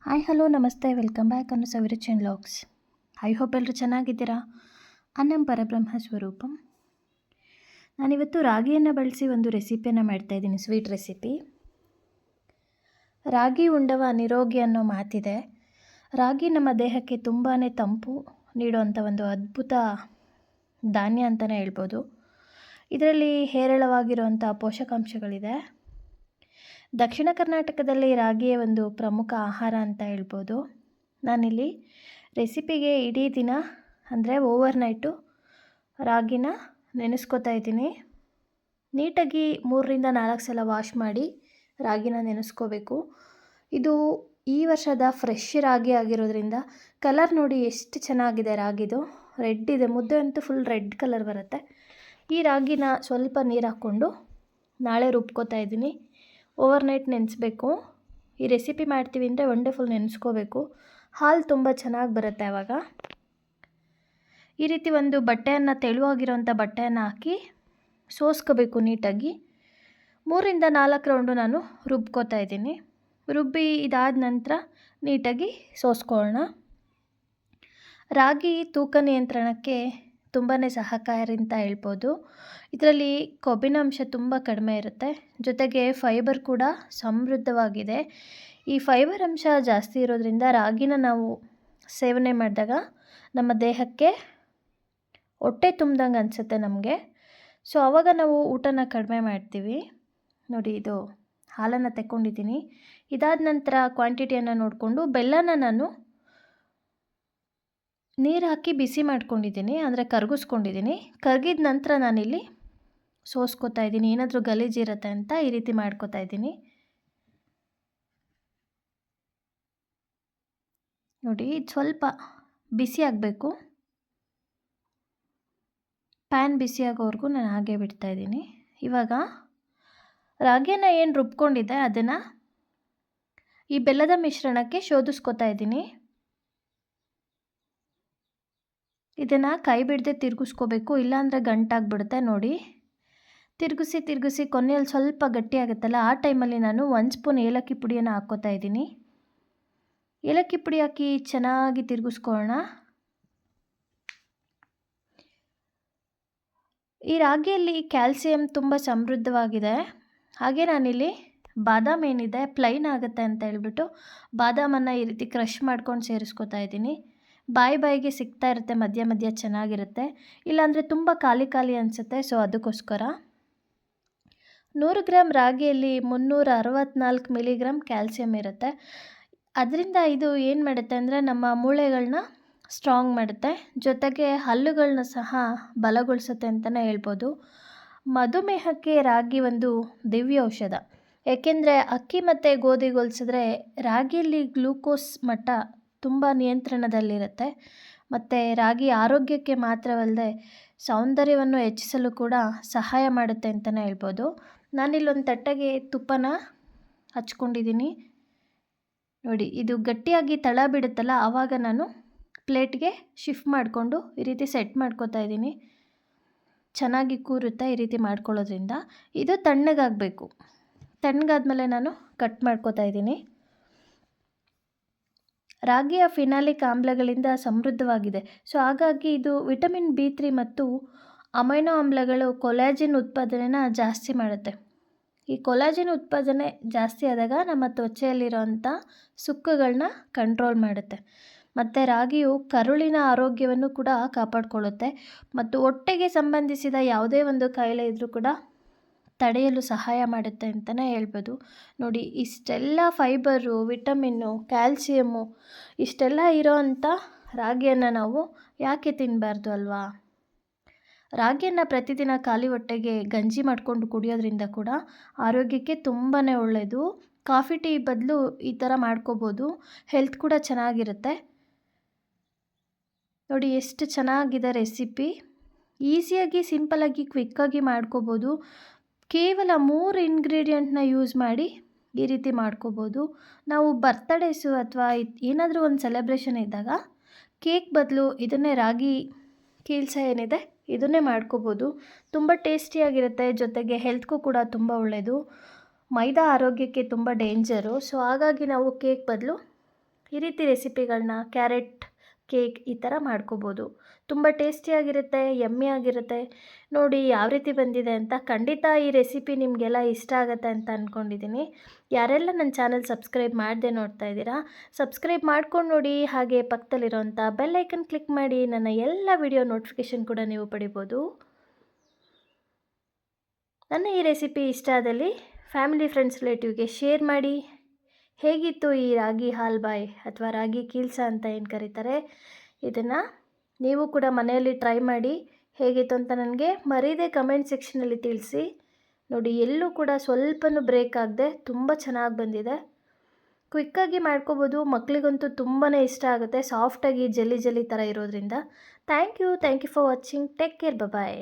Hi hello ನಮಸ್ತೆ welcome back ಅನ್ನು ಸವಿರುಚಿನ್ logs. I hope ಎಲ್ಲರೂ ಚೆನ್ನಾಗಿದ್ದೀರಾ. ಅನ್ನಂ ಪರಬ್ರಹ್ಮ ಸ್ವರೂಪಂ. ನಾನಿವತ್ತು ರಾಗಿಯನ್ನು ಬಳಸಿ ಒಂದು ರೆಸಿಪಿಯನ್ನು ಮಾಡ್ತಾಯಿದ್ದೀನಿ, ಸ್ವೀಟ್ ರೆಸಿಪಿ. ರಾಗಿ ಉಂಡವ ನಿರೋಗಿ ಅನ್ನೋ ಮಾತಿದೆ. ರಾಗಿ ನಮ್ಮ ದೇಹಕ್ಕೆ ತುಂಬಾ ತಂಪು ನೀಡುವಂಥ ಒಂದು ಅದ್ಭುತ ಧಾನ್ಯ ಅಂತಲೇ ಹೇಳ್ಬೋದು. ಇದರಲ್ಲಿ ಹೇರಳವಾಗಿರುವಂಥ ಪೋಷಕಾಂಶಗಳಿದೆ. ದಕ್ಷಿಣ ಕರ್ನಾಟಕದಲ್ಲಿ ರಾಗಿಯೇ ಒಂದು ಪ್ರಮುಖ ಆಹಾರ ಅಂತ ಹೇಳ್ಬೋದು. ನಾನಿಲ್ಲಿ ರೆಸಿಪಿಗೆ ಇಡೀ ದಿನ ಅಂದರೆ ಓವರ್ನೈಟು ರಾಗಿನ ನೆನೆಸ್ಕೊತಾ ಇದ್ದೀನಿ. ನೀಟಾಗಿ 3-4 ಸಲ ವಾಶ್ ಮಾಡಿ ರಾಗಿನ ನೆನೆಸ್ಕೋಬೇಕು. ಇದು ಈ ವರ್ಷದ ಫ್ರೆಶ್ ರಾಗಿ ಆಗಿರೋದ್ರಿಂದ ಕಲರ್ ನೋಡಿ ಎಷ್ಟು ಚೆನ್ನಾಗಿದೆ. ರಾಗಿದು ರೆಡ್ ಇದೆ, ಮುದ್ದೆ ಅಂತೂ ಫುಲ್ ರೆಡ್ ಕಲರ್ ಬರುತ್ತೆ. ಈ ರಾಗಿನ ಸ್ವಲ್ಪ ನೀರು ಹಾಕ್ಕೊಂಡು ನಾಳೆ ರುಬ್ಕೋತಾ ಇದ್ದೀನಿ. ಓವರ್ನೈಟ್ ನೆನೆಸ್ಬೇಕು. ಈ ರೆಸಿಪಿ ಮಾಡ್ತೀವಿ ಅಂದರೆ ಒನ್ ಡೇ ಫುಲ್ ನೆನೆಸ್ಕೋಬೇಕು. ಹಾಲು ತುಂಬ ಚೆನ್ನಾಗಿ ಬರುತ್ತೆ ಆವಾಗ. ಈ ರೀತಿ ಒಂದು ಬಟ್ಟೆಯನ್ನು, ತೆಳುವಾಗಿರೋಂಥ ಬಟ್ಟೆಯನ್ನು ಹಾಕಿ ಸೋಸ್ಕೋಬೇಕು ನೀಟಾಗಿ. 3-4 ರೌಂಡು ನಾನು ರುಬ್ಕೋತಾ ಇದ್ದೀನಿ. ರುಬ್ಬಿ ಇದಾದ ನಂತರ ನೀಟಾಗಿ ಸೋಸ್ಕೊಳ್ಳೋಣ. ರಾಗಿ ತೂಕ ನಿಯಂತ್ರಣಕ್ಕೆ ತುಂಬಾ ಸಹಕಾರಿ ಅಂತ ಹೇಳ್ಬೋದು. ಇದರಲ್ಲಿ ಕೊಬ್ಬಿನಾಂಶ ತುಂಬ ಕಡಿಮೆ ಇರುತ್ತೆ, ಜೊತೆಗೆ ಫೈಬರ್ ಕೂಡ ಸಮೃದ್ಧವಾಗಿದೆ. ಈ ಫೈಬರ್ ಅಂಶ ಜಾಸ್ತಿ ಇರೋದ್ರಿಂದ ರಾಗಿನ ನಾವು ಸೇವನೆ ಮಾಡಿದಾಗ ನಮ್ಮ ದೇಹಕ್ಕೆ ಹೊಟ್ಟೆ ತುಂಬ್ದಂಗೆ ಅನಿಸುತ್ತೆ ನಮಗೆ. ಸೊ ಆವಾಗ ನಾವು ಊಟನ ಕಡಿಮೆ ಮಾಡ್ತೀವಿ. ನೋಡಿ, ಇದು ಹಾಲನ್ನು ತೆಕ್ಕೊಂಡಿದ್ದೀನಿ. ಇದಾದ ನಂತರ ಕ್ವಾಂಟಿಟಿಯನ್ನು ನೋಡಿಕೊಂಡು ಬೆಲ್ಲನ ನಾನು ನೀರು ಹಾಕಿ ಬಿಸಿ ಮಾಡ್ಕೊಂಡಿದ್ದೀನಿ, ಅಂದರೆ ಕರಗಿಸ್ಕೊಂಡಿದ್ದೀನಿ. ಕರಗಿದ ನಂತರ ನಾನಿಲ್ಲಿ ಸೋಸ್ಕೋತಾ ಇದ್ದೀನಿ. ಏನಾದರೂ ಗಲೀಜಿರುತ್ತೆ ಅಂತ ಈ ರೀತಿ ಮಾಡ್ಕೋತಾ ಇದ್ದೀನಿ. ನೋಡಿ, ಇದು ಸ್ವಲ್ಪ ಬಿಸಿ ಆಗಬೇಕು. ಪ್ಯಾನ್ ಬಿಸಿ ಆಗೋವರೆಗೂ ನಾನು ಹಾಗೆ ಬಿಡ್ತಾಯಿದ್ದೀನಿ. ಇವಾಗ ರಾಗಿನ ಏನು ರುಬ್ಕೊಂಡಿದ್ದೆ ಅದನ್ನು ಈ ಬೆಲ್ಲದ ಮಿಶ್ರಣಕ್ಕೆ ಶೋಧಿಸ್ಕೋತಾ ಇದ್ದೀನಿ. ಇದನ್ನು ಕೈ ಬಿಡದೆ ತಿರುಗಿಸ್ಕೋಬೇಕು, ಇಲ್ಲಾಂದರೆ ಗಂಟಾಗಿಬಿಡುತ್ತೆ. ನೋಡಿ, ತಿರುಗಿಸಿ ಕೊನೆಯಲ್ಲಿ ಸ್ವಲ್ಪ ಗಟ್ಟಿಯಾಗುತ್ತಲ್ಲ, ಆ ಟೈಮಲ್ಲಿ ನಾನು 1 ಸ್ಪೂನ್ ಏಲಕ್ಕಿ ಪುಡಿಯನ್ನು ಹಾಕ್ಕೋತಾ ಇದ್ದೀನಿ. ಏಲಕ್ಕಿ ಪುಡಿ ಹಾಕಿ ಚೆನ್ನಾಗಿ ತಿರುಗಿಸ್ಕೊಳ್ಳೋಣ. ಈ ರಾಗಿಯಲ್ಲಿ ಕ್ಯಾಲ್ಸಿಯಂ ತುಂಬ ಸಮೃದ್ಧವಾಗಿದೆ. ಹಾಗೆ ನಾನಿಲ್ಲಿ ಬಾದಾಮ್ ಏನಿದೆ ಪ್ಲೈನ್ ಆಗುತ್ತೆ ಅಂತ ಹೇಳ್ಬಿಟ್ಟು ಬಾದಾಮನ್ನು ಈ ರೀತಿ ಕ್ರಷ್ ಮಾಡ್ಕೊಂಡು ಸೇರಿಸ್ಕೋತಾ ಇದ್ದೀನಿ. ಬಾಯಿಗೆ ಸಿಗ್ತಾ ಇರುತ್ತೆ, ಮಧ್ಯ ಚೆನ್ನಾಗಿರುತ್ತೆ. ಇಲ್ಲಾಂದರೆ ತುಂಬ ಖಾಲಿ ಅನಿಸುತ್ತೆ. ಸೊ ಅದಕ್ಕೋಸ್ಕರ 100 ಗ್ರಾಮ್ ರಾಗಿಯಲ್ಲಿ 364 ಮಿಲಿಗ್ರಾಮ್ ಕ್ಯಾಲ್ಸಿಯಂ ಇರುತ್ತೆ. ಅದರಿಂದ ಇದು ಏನು ಮಾಡುತ್ತೆ ಅಂದರೆ ನಮ್ಮ ಮೂಳೆಗಳನ್ನ ಸ್ಟ್ರಾಂಗ್ ಮಾಡುತ್ತೆ, ಜೊತೆಗೆ ಹಲ್ಲುಗಳನ್ನ ಸಹ ಬಲಗೊಳಿಸುತ್ತೆ ಅಂತಲೇ ಹೇಳ್ಬೋದು. ಮಧುಮೇಹಕ್ಕೆ ರಾಗಿ ಒಂದು ದಿವ್ಯ ಔಷಧ. ಏಕೆಂದರೆ ಅಕ್ಕಿ ಮತ್ತು ಗೋಧಿಗೆ ಹೋಲಿಸಿದ್ರೆ ರಾಗಿಯಲ್ಲಿ ಗ್ಲೂಕೋಸ್ ಮಟ್ಟ ತುಂಬ ನಿಯಂತ್ರಣದಲ್ಲಿರುತ್ತೆ. ಮತ್ತು ರಾಗಿ ಆರೋಗ್ಯಕ್ಕೆ ಮಾತ್ರವಲ್ಲದೆ ಸೌಂದರ್ಯವನ್ನು ಹೆಚ್ಚಿಸಲು ಕೂಡ ಸಹಾಯ ಮಾಡುತ್ತೆ ಅಂತಲೇ ಹೇಳ್ಬೋದು. ನಾನಿಲ್ಲೊಂದು ತಟ್ಟೆಗೆ ತುಪ್ಪನ ಹಚ್ಕೊಂಡಿದ್ದೀನಿ. ನೋಡಿ, ಇದು ಗಟ್ಟಿಯಾಗಿ ತಳ ಬಿಡುತ್ತಲ್ಲ, ಆವಾಗ ನಾನು ಪ್ಲೇಟ್ಗೆ ಶಿಫ್ಟ್ ಮಾಡಿಕೊಂಡು ಈ ರೀತಿ ಸೆಟ್ ಮಾಡ್ಕೋತಾ ಇದ್ದೀನಿ. ಚೆನ್ನಾಗಿ ಕೂರುತ್ತೆ ಈ ರೀತಿ ಮಾಡ್ಕೊಳ್ಳೋದ್ರಿಂದ. ಇದು ತಣ್ಣಗಾಗಬೇಕು. ತಣ್ಣಗಾದ್ಮೇಲೆ ನಾನು ಕಟ್ ಮಾಡ್ಕೋತಾ ಇದ್ದೀನಿ. ರಾಗಿಯ ಫಿನಾಲಿಕ್ ಆಮ್ಲಗಳಿಂದ ಸಮೃದ್ಧವಾಗಿದೆ. ಸೊ ಹಾಗಾಗಿ ಇದು ವಿಟಮಿನ್ B3 ಮತ್ತು ಅಮೈನೋ ಆಮ್ಲಗಳು ಕೊಲಾಜಿನ್ ಉತ್ಪಾದನೆನ ಜಾಸ್ತಿ ಮಾಡುತ್ತೆ. ಈ ಕೊಲಾಜಿನ್ ಉತ್ಪಾದನೆ ಜಾಸ್ತಿ ಆದಾಗ ನಮ್ಮ ತ್ವಚೆಯಲ್ಲಿರೋಂಥ ಸುಕ್ಕುಗಳನ್ನ ಕಂಟ್ರೋಲ್ ಮಾಡುತ್ತೆ. ಮತ್ತು ರಾಗಿಯು ಕರುಳಿನ ಆರೋಗ್ಯವನ್ನು ಕೂಡ ಕಾಪಾಡಿಕೊಳ್ಳುತ್ತೆ ಮತ್ತು ಹೊಟ್ಟೆಗೆ ಸಂಬಂಧಿಸಿದ ಯಾವುದೇ ಒಂದು ಕಾಯಿಲೆ ಇದ್ದರೂ ಕೂಡ ತಡೆಯಲು ಸಹಾಯ ಮಾಡುತ್ತೆ ಅಂತಲೇ ಹೇಳ್ಬೋದು. ನೋಡಿ, ಇಷ್ಟೆಲ್ಲ ಫೈಬರು, ವಿಟಮಿನ್ನು, ಕ್ಯಾಲ್ಸಿಯಮ್ಮು ಇಷ್ಟೆಲ್ಲ ಇರೋವಂಥ ರಾಗಿಯನ್ನು ನಾವು ಯಾಕೆ ತಿನ್ನಬಾರ್ದು ಅಲ್ವಾ? ರಾಗಿಯನ್ನು ಪ್ರತಿದಿನ ಖಾಲಿ ಹೊಟ್ಟೆಗೆ ಗಂಜಿ ಮಾಡಿಕೊಂಡು ಕುಡಿಯೋದ್ರಿಂದ ಕೂಡ ಆರೋಗ್ಯಕ್ಕೆ ತುಂಬಾ ಒಳ್ಳೆಯದು. ಕಾಫಿ ಟೀ ಬದಲು ಈ ಥರ ಮಾಡ್ಕೋಬೋದು. ಹೆಲ್ತ್ ಕೂಡ ಚೆನ್ನಾಗಿರುತ್ತೆ. ನೋಡಿ, ಎಷ್ಟು ಚೆನ್ನಾಗಿದೆ ರೆಸಿಪಿ. ಈಸಿಯಾಗಿ, ಸಿಂಪಲಾಗಿ, ಕ್ವಿಕ್ಕಾಗಿ ಮಾಡ್ಕೋಬೋದು. ಕೇವಲ 3 ಇಂಗ್ರೀಡಿಯೆಂಟ್ನ ಯೂಸ್ ಮಾಡಿ ಈ ರೀತಿ ಮಾಡ್ಕೋಬೋದು. ನಾವು ಬರ್ತ್ಡೇಸು ಅಥವಾ ಏನಾದರೂ ಒಂದು ಸೆಲೆಬ್ರೇಷನ್ ಇದ್ದಾಗ ಕೇಕ್ ಬದಲು ಇದನ್ನೇ, ರಾಗಿ ಕೀಲ್ಸ ಏನಿದೆ ಇದನ್ನೇ ಮಾಡ್ಕೋಬೋದು. ತುಂಬ ಟೇಸ್ಟಿಯಾಗಿರುತ್ತೆ, ಜೊತೆಗೆ ಹೆಲ್ತ್ಗೂ ಕೂಡ ತುಂಬ ಒಳ್ಳೆಯದು. ಮೈದಾ ಆರೋಗ್ಯಕ್ಕೆ ತುಂಬ ಡೇಂಜರು. ಸೊ ಹಾಗಾಗಿ ನಾವು ಕೇಕ್ ಬದಲು ಈ ರೀತಿ ರೆಸಿಪಿಗಳನ್ನ ಕ್ಯಾರೆಟ್ ಕೇಕ್ ಈ ಥರ ಮಾಡ್ಕೋಬೋದು. ತುಂಬ ಟೇಸ್ಟಿಯಾಗಿರುತ್ತೆ, ಯಮ್ಮಿ ಆಗಿರುತ್ತೆ. ನೋಡಿ ಯಾವ ರೀತಿ ಬಂದಿದೆ ಅಂತ. ಖಂಡಿತ ಈ ರೆಸಿಪಿ ನಿಮಗೆಲ್ಲ ಇಷ್ಟ ಆಗುತ್ತೆ ಅಂತ ಅಂದ್ಕೊಂಡಿದ್ದೀನಿ. ಯಾರೆಲ್ಲ ನನ್ನ ಚಾನಲ್ ಸಬ್ಸ್ಕ್ರೈಬ್ ಮಾಡದೆ ನೋಡ್ತಾ ಇದ್ದೀರಾ, ಸಬ್ಸ್ಕ್ರೈಬ್ ಮಾಡ್ಕೊಂಡು ನೋಡಿ. ಹಾಗೆ ಪಕ್ಕದಲ್ಲಿರೋಂಥ ಬೆಲ್ ಐಕನ್ ಕ್ಲಿಕ್ ಮಾಡಿ ನನ್ನ ಎಲ್ಲ ವಿಡಿಯೋ ನೋಟಿಫಿಕೇಷನ್ ಕೂಡ ನೀವು ಪಡಿಬೋದು. ನನ್ನ ಈ ರೆಸಿಪಿ ಇಷ್ಟ ಆದಲ್ಲಿ ಫ್ಯಾಮಿಲಿ ಫ್ರೆಂಡ್ಸ್ ರಿಲೇಟಿವ್ಗೆ ಶೇರ್ ಮಾಡಿ. ಹೇಗಿತ್ತು ಈ ರಾಗಿ ಹಾಲ್ಬಾಯ್ ಅಥವಾ ರಾಗಿ ಕೀಲ್ಸ ಅಂತ ಏನು ಕರೀತಾರೆ, ಇದನ್ನು ನೀವು ಕೂಡ ಮನೆಯಲ್ಲಿ ಟ್ರೈ ಮಾಡಿ. ಹೇಗಿತ್ತು ಅಂತ ನನಗೆ ಮರೀದೆ ಕಮೆಂಟ್ ಸೆಕ್ಷನಲ್ಲಿ ತಿಳಿಸಿ. ನೋಡಿ ಎಲ್ಲೂ ಕೂಡ ಸ್ವಲ್ಪನೂ ಬ್ರೇಕ್ ಆಗದೆ ತುಂಬ ಚೆನ್ನಾಗಿ ಬಂದಿದೆ. ಕ್ವಿಕ್ಕಾಗಿ ಮಾಡ್ಕೋಬೋದು. ಮಕ್ಕಳಿಗಂತೂ ತುಂಬಾ ಇಷ್ಟ ಆಗುತ್ತೆ, ಸಾಫ್ಟಾಗಿ ಜೆಲ್ಲಿ ಥರ ಇರೋದ್ರಿಂದ. Thank you for watching. Take care. Bye.